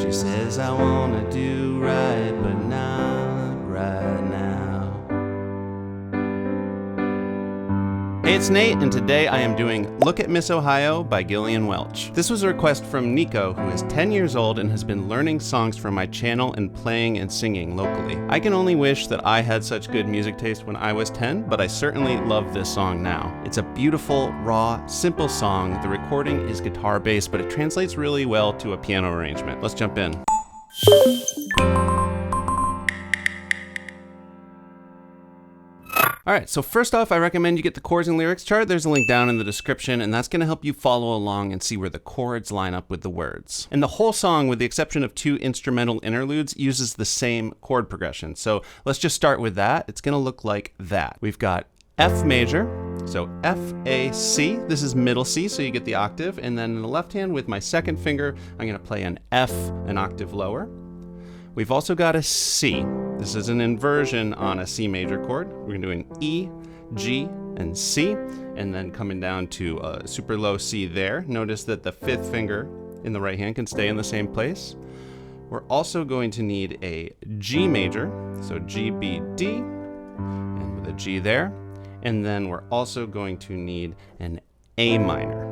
She says I wanna do right, but not right now. Hey, it's Nate, and today I am doing Look at Miss Ohio by Gillian Welch. This was a request from Nico, who is 10 years old and has been learning songs from my channel and playing and singing locally. I can only wish that I had such good music taste when I was 10, but I certainly love this song now. It's a beautiful, raw, simple song. The recording is guitar-based, but it translates really well to a piano arrangement. Let's jump in. All right, so first off, I recommend you get the chords and lyrics chart. There's a link down in the description, and that's gonna help you follow along and see where the chords line up with the words. And the whole song, with the exception of 2 instrumental interludes, uses the same chord progression. So let's just start with that. It's gonna look like that. We've got F major, so F, A, C. This is middle C, so you get the octave. And then in the left hand, with my second finger, I'm gonna play an F, an octave lower. We've also got a C. This is an inversion on a C major chord. We're gonna do an E, G, and C, and then coming down to a super low C there. Notice that the 5th finger in the right hand can stay in the same place. We're also going to need a G major, so G, B, D, and with a G there. And then we're also going to need an A minor.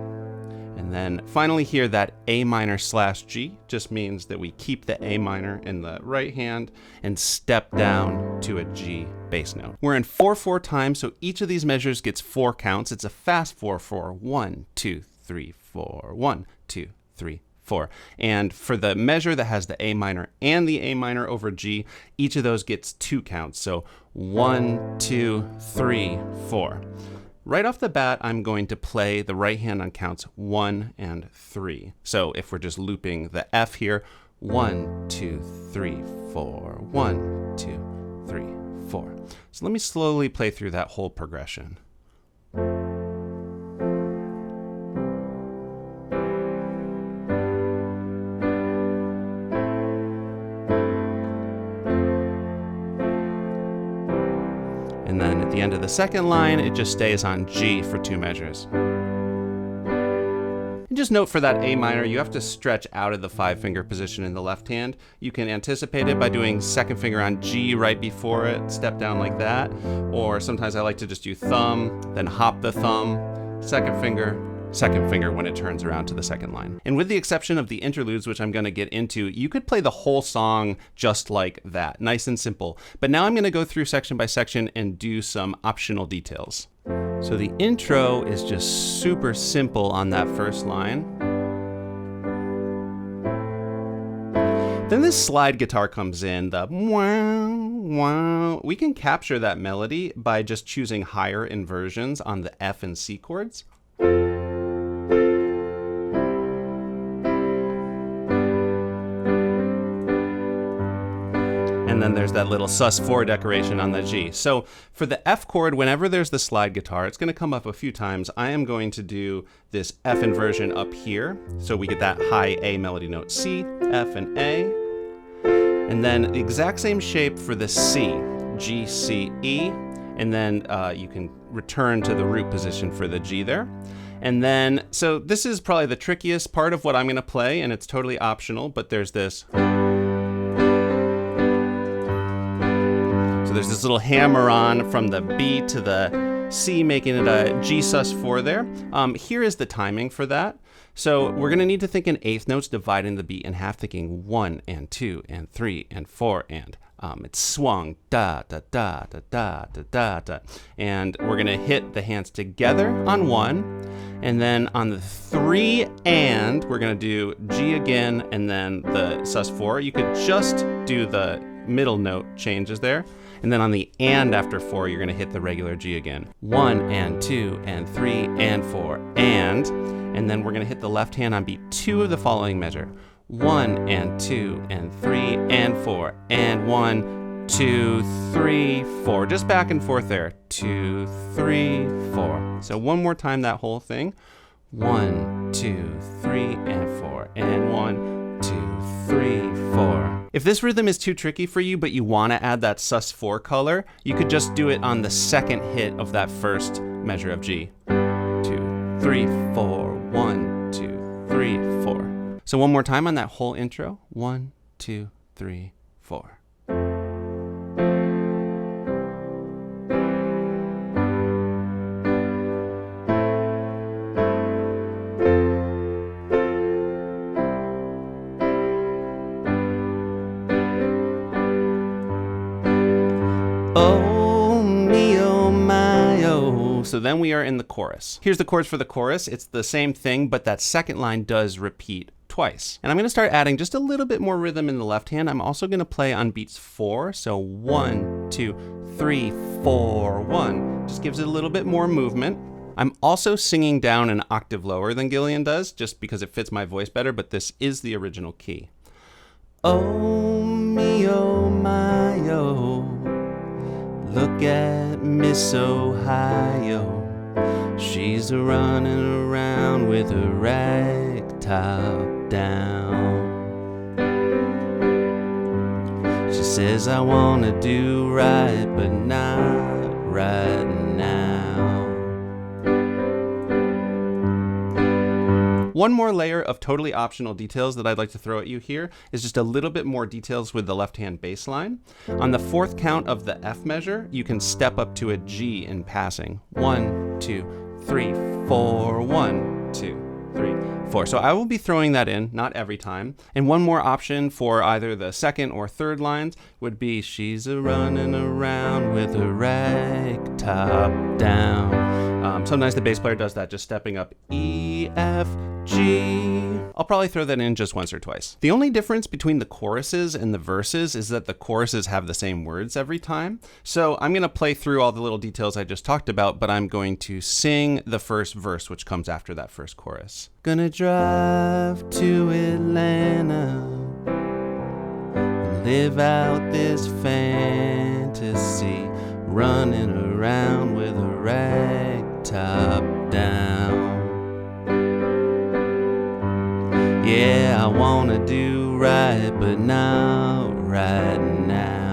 And then finally here, that A minor / G just means that we keep the A minor in the right hand and step down to a G bass note. We're in 4/4 time, so each of these measures gets 4 counts. It's a fast 4/4. 1, 2, 3, 4. 1, 2, 3, 4. And for the measure that has the A minor and the A minor over G, each of those gets 2 counts. So 1, 2, 3, 4. Right off the bat, I'm going to play the right hand on counts 1 and 3. So if we're just looping the F here, 1, 2, 3, 4, 1, 2, 3, 4. So let me slowly play through that whole progression. And then at the end of the second line, it just stays on G for 2 measures. And just note for that A minor, you have to stretch out of the 5-finger position in the left hand. You can anticipate it by doing second finger on G right before it, step down like that. Or sometimes I like to just do thumb, then hop the thumb, second finger when it turns around to the second line. And with the exception of the interludes, which I'm gonna get into, you could play the whole song just like that, nice and simple. But now I'm gonna go through section by section and do some optional details. So the intro is just super simple on that first line. Then this slide guitar comes in, the wow, wow. We can capture that melody by just choosing higher inversions on the F and C chords. And then there's that little sus4 decoration on the G. So for the F chord, whenever there's the slide guitar, it's gonna come up a few times. I am going to do this F inversion up here, so we get that high A melody note. C, F, and A. And then the exact same shape for the C, G, C, E. And then you can return to the root position for the G there. And then, so this is probably the trickiest part of what I'm gonna play, and it's totally optional, but there's this. So there's this little hammer on from the B to the C, making it a G sus4 there. Here is the timing for that. So we're gonna need to think in 1/8 notes, dividing the beat in half, thinking 1 and 2 and 3 and 4 and it's swung, da, da, da, da, da, da, da, da. And we're gonna hit the hands together on 1, and then on the 3 and, we're gonna do G again, and then the sus4. You could just do the middle note changes there. And then on the and after 4, you're gonna hit the regular G again. 1 and 2 and 3 and 4 and then we're gonna hit the left hand on beat 2 of the following measure. 1 and 2 and 3 and 4 and 1, 2, 3, 4. Just back and forth there. 2, 3, 4. So one more time, that whole thing. 1, 2, 3 and 4 and 1, 2, 3, 4. If this rhythm is too tricky for you, but you want to add that sus4 color, you could just do it on the second hit of that first measure of G. 2, 3, 4, 1, 2, 3, 4. So one more time on that whole intro. 1, 2, 3, 4. Oh, me, oh, my, oh. So then we are in the chorus. Here's the chords for the chorus. It's the same thing, but that second line does repeat twice. And I'm going to start adding just a little bit more rhythm in the left hand. I'm also going to play on beats 4. So 1, 2, 3, 4, 1. Just gives it a little bit more movement. I'm also singing down an octave lower than Gillian does, just because it fits my voice better, but this is the original key. Oh, me, oh, my, oh. Look at Miss Ohio. She's running around with her rag top down. She says, I wanna do right, but not right now. One more layer of totally optional details that I'd like to throw at you here is just a little bit more details with the left-hand bass line. On the fourth count of the F measure, you can step up to a G in passing. 1, 2, 3, 4, 1, 2, 3, 4. So I will be throwing that in, not every time. And one more option for either the second or third lines would be, she's a running around with her rag top down. Sometimes the bass player does that, just stepping up E, F, G. I'll probably throw that in just once or twice. The only difference between the choruses and the verses is that the choruses have the same words every time. So I'm going to play through all the little details I just talked about, but I'm going to sing the first verse, which comes after that first chorus. Gonna drive to Atlanta and live out this fantasy, running around with a rag top down. Yeah, I wanna do right, but not right now.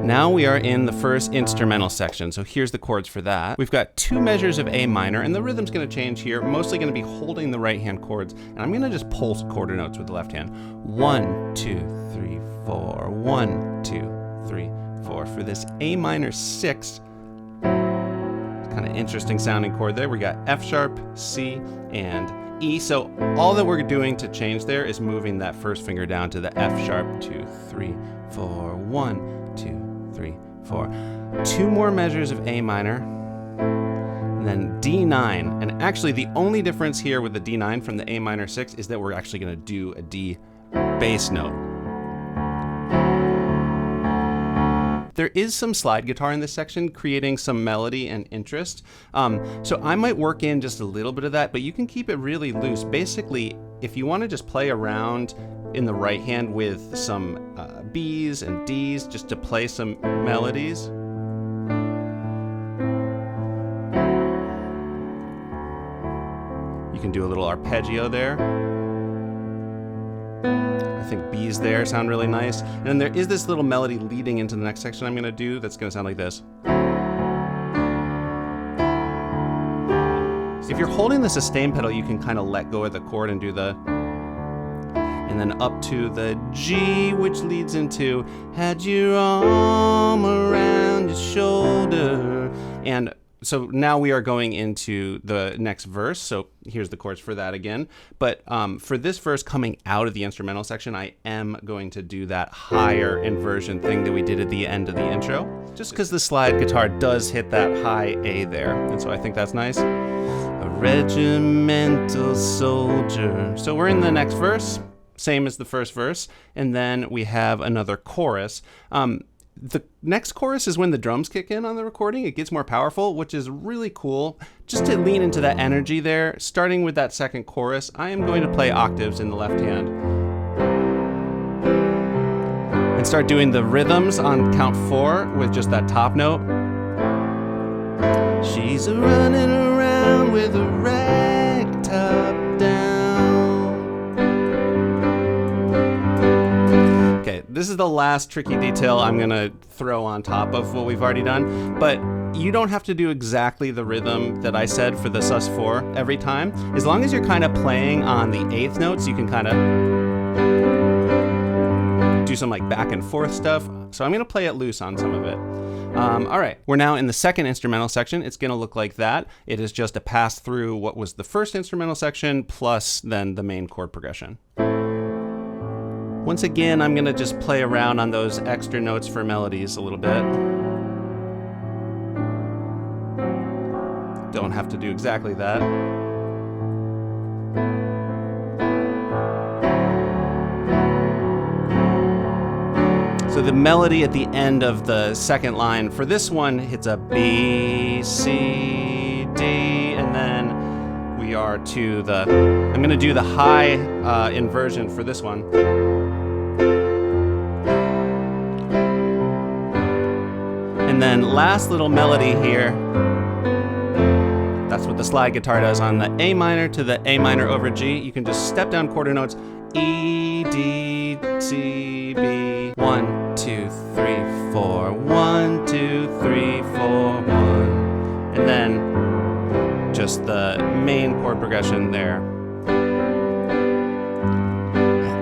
Now we are in the first instrumental section, so here's the chords for that. We've got 2 measures of A minor, and the rhythm's gonna change here. Mostly gonna be holding the right hand chords, and I'm gonna just pulse quarter notes with the left hand. 1, 2, 3, 4, 1, 2, 3, 4. For this A minor 6, kind of interesting sounding chord there. We got F sharp, C, and E. So all that we're doing to change there is moving that first finger down to the F sharp. 2, 3, 4, 1, 2, 3, 4. 2 more measures of A minor, and then D9. And actually the only difference here with the D9 from the A minor 6 is that we're actually going to do a D bass note. There is some slide guitar in this section, creating some melody and interest. So I might work in just a little bit of that, but you can keep it really loose. Basically, if you want to just play around in the right hand with some B's and D's, just to play some melodies. You can do a little arpeggio there. I think B's there sound really nice. And then there is this little melody leading into the next section I'm going to do that's going to sound like this. If you're holding the sustain pedal, you can kind of let go of the chord and do the... And then up to the G, which leads into had your arm around your shoulder. And so now we are going into the next verse. So here's the chords for that again. But for this verse coming out of the instrumental section, I am going to do that higher inversion thing that we did at the end of the intro. Just because the slide guitar does hit that high A there. And so I think that's nice. A regimental soldier. So we're in the next verse, same as the first verse. And then we have another chorus. The next chorus is when the drums kick in on the recording. It gets more powerful, which is really cool. Just to lean into that energy there, starting with that second chorus, I am going to play octaves in the left hand. And start doing the rhythms on count 4 with just that top note. She's running around with a rag top down. Okay, this is the last tricky detail I'm gonna throw on top of what we've already done, but you don't have to do exactly the rhythm that I said for the sus4 every time. As long as you're kind of playing on the eighth notes, you can kind of do some like back and forth stuff. So I'm gonna play it loose on some of it. All right, we're now in the second instrumental section. It's gonna look like that. It is just a pass through what was the first instrumental section plus then the main chord progression. Once again, I'm gonna just play around on those extra notes for melodies a little bit. Don't have to do exactly that. So the melody at the end of the second line for this one hits a B, C, D, and then we are to the, I'm gonna do the high inversion for this one. And then last little melody here, that's what the slide guitar does on the A minor to the A minor over G. You can just step down quarter notes, E, D, C, B, 1, 2, 3, 4, 1, 2, 3, 4, 1. And then just the main chord progression there.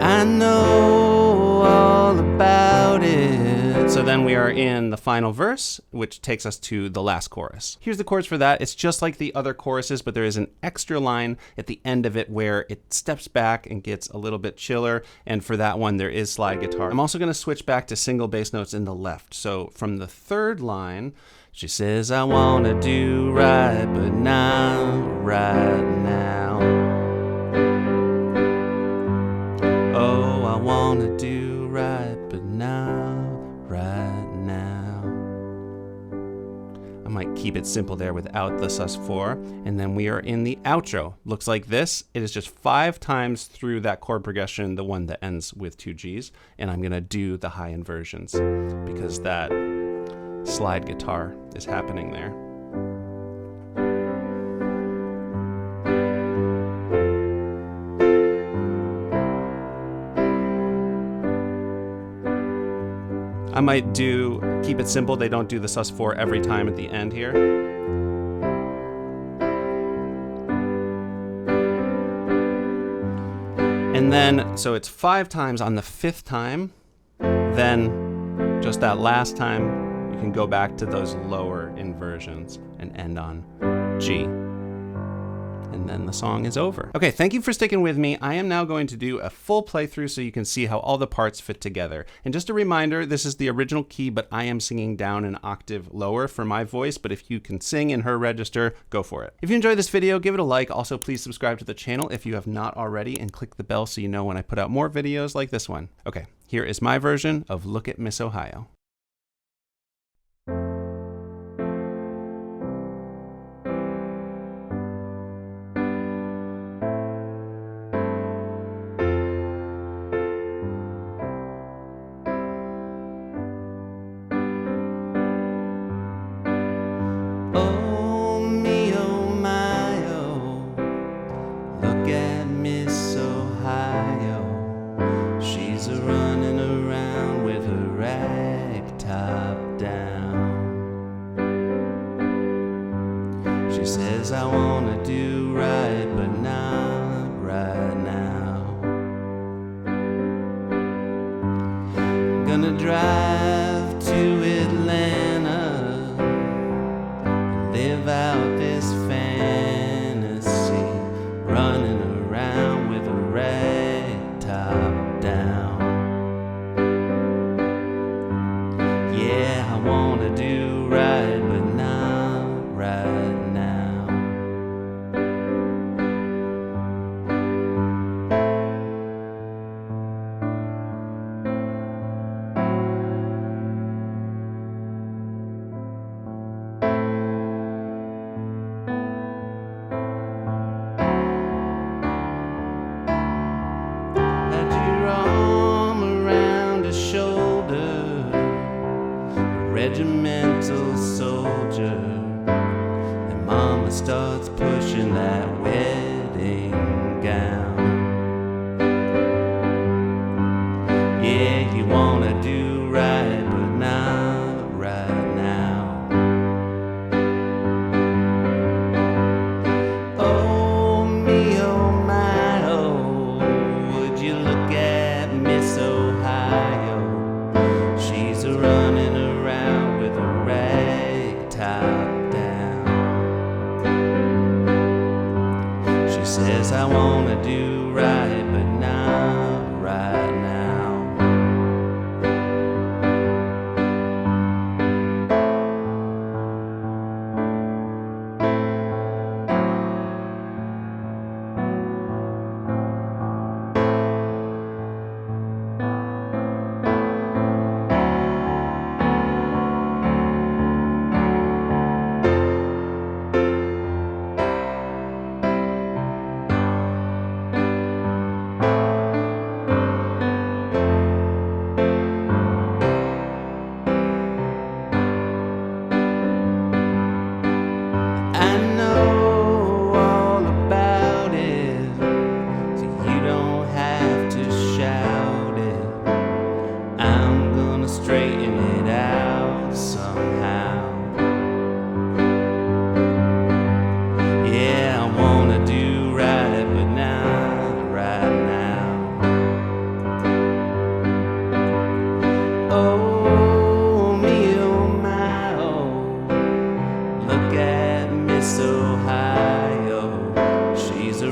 I know all about it. So then we are in the final verse, which takes us to the last chorus. Here's the chords for that. It's just like the other choruses, but there is an extra line at the end of it where it steps back and gets a little bit chiller. And for that one, there is slide guitar. I'm also gonna switch back to single bass notes in the left. So from the third line, she says, I wanna do right, but not right now. Oh, I wanna do right, but not right now. I might keep it simple there without the sus4, and then we are in the outro. Looks like this. It is just 5 times through that chord progression, the one that ends with 2 Gs, and I'm gonna do the high inversions because that slide guitar is happening there. I might keep it simple. They don't do the sus4 every time at the end here. And then, so it's 5 times on the 5th time. Then just that last time, you can go back to those lower inversions and end on G. And then the song is over. Okay, thank you for sticking with me. I am now going to do a full playthrough so you can see how all the parts fit together. And just a reminder, this is the original key, but I am singing down an octave lower for my voice, but if you can sing in her register, go for it. If you enjoyed this video, give it a like. Also, please subscribe to the channel if you have not already and click the bell so you know when I put out more videos like this one. Okay, here is my version of Look at Miss Ohio. Running around with her rag She says I wanna do right, but not right now. I know all about it, so you don't have to shout it. I'm gonna straighten it out somehow. Yeah, I wanna do right, but not right now. Oh, me, oh my, oh, look at Miss Ohio. She's a